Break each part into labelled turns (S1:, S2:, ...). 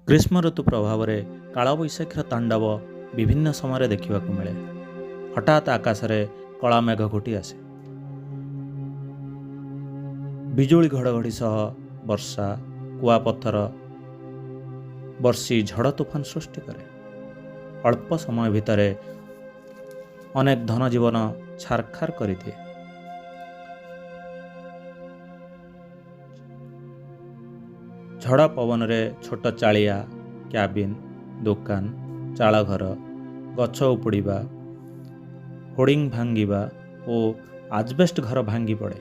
S1: ଗ୍ରୀଷ୍ମ ଋତୁ ପ୍ରଭାବରେ କାଳବୈଶାଖୀର ତାଣ୍ଡବ ବିଭିନ୍ନ ସମୟରେ ଦେଖିବାକୁ ମିଳେ। ହଠାତ୍ ଆକାଶରେ କଳା ମେଘ ଘୋଟି ଆସେ। ବିଜୁଳି ଘଡ଼ଘଡ଼ି ସହ ବର୍ଷା, କୁଆପଥର ବର୍ଷି ଝଡ଼ ତୁଫାନ ସୃଷ୍ଟି କରେ। ଅଳ୍ପ ସମୟ ଭିତରେ ଅନେକ ଧନଜୀବନ ଛାରଖାର କରିଦିଏ। ଝଡ଼ ପବନରେ ଛୋଟ ଚାଳିଆ, କ୍ୟାବିନ୍, ଦୋକାନ, ଚାଳଘର, ଗଛ ଉପୁଡ଼ିବା, ହୋର୍ଡିଂ ଭାଙ୍ଗିବା ଓ ଆଜବେଷ୍ଟ ଘର ଭାଙ୍ଗି ପଡ଼େ।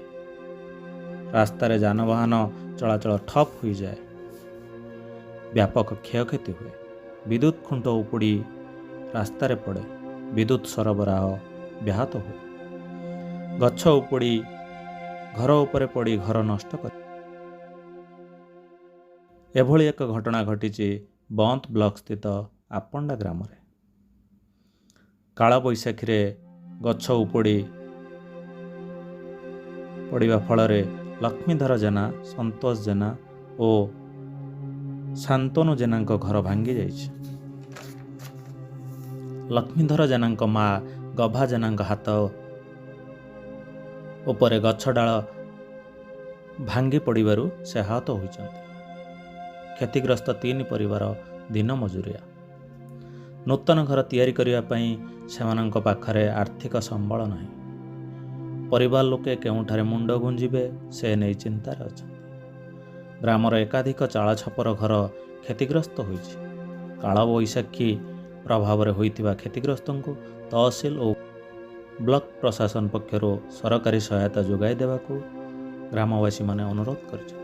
S1: ରାସ୍ତାରେ ଯାନବାହନ ଚଳାଚଳ ଠପ୍ ହୋଇଯାଏ। ବ୍ୟାପକ କ୍ଷୟକ୍ଷତି ହୁଏ। ବିଦ୍ୟୁତ୍ ଖୁଣ୍ଟ ଉପୁଡ଼ି ରାସ୍ତାରେ ପଡ଼େ। ବିଦ୍ୟୁତ୍ ସରବରାହ ବ୍ୟାହତ ହୁଏ। ଗଛ ଉପୁଡ଼ି ଘର ଉପରେ ପଡ଼ି ଘର ନଷ୍ଟ କରେ। ଏଭଳି ଏକ ଘଟଣା ଘଟିଛି ବନ୍ତ ବ୍ଲକ ସ୍ଥିତ ଆପଣ୍ଡା ଗ୍ରାମରେ। କାଳବୈଶାଖୀରେ ଗଛ ଉପୁଡ଼ି ପଡ଼ିବା ଫଳରେ ଲକ୍ଷ୍ମୀଧର ଜେନା, ସନ୍ତୋଷ ଜେନା ଓ ଶାନ୍ତନୁ ଜେନାଙ୍କ ଘର ଭାଙ୍ଗି ଯାଇଛି। ଲକ୍ଷ୍ମୀଧର ଜେନାଙ୍କ ମା ଗଭା ଜେନାଙ୍କ ହାତ ଉପରେ ଗଛ ଡାଳ ଭାଙ୍ଗି ପଡ଼ିବାରୁ ସେ ଆହତ ହୋଇଛନ୍ତି। କ୍ଷତିଗ୍ରସ୍ତ 3 ପରିବାର ଦିନ ମଜୁରିଆ। ନୂତନ ଘର ତିଆରି କରିବା ପାଇଁ ସେମାନଙ୍କ ପାଖରେ ଆର୍ଥିକ ସମ୍ବଳ ନାହିଁ। ପରିବାର ଲୋକେ କେଉଁଠାରେ ମୁଣ୍ଡ ଗୁଞ୍ଜିବେ ସେ ନେଇ ଚିନ୍ତାରେ ଅଛନ୍ତି। ଗ୍ରାମର ଏକାଧିକ ଚାଳ ଛପର ଘର କ୍ଷତିଗ୍ରସ୍ତ ହୋଇଛି। କାଳବୈଶାଖୀ ପ୍ରଭାବରେ ହୋଇଥିବା କ୍ଷତିଗ୍ରସ୍ତଙ୍କୁ ତହସିଲ ଓ ବ୍ଲକ ପ୍ରଶାସନ ପକ୍ଷରୁ ସରକାରୀ ସହାୟତା ଯୋଗାଇ ଦେବାକୁ ଗ୍ରାମବାସୀମାନେ ଅନୁରୋଧ କରିଛନ୍ତି।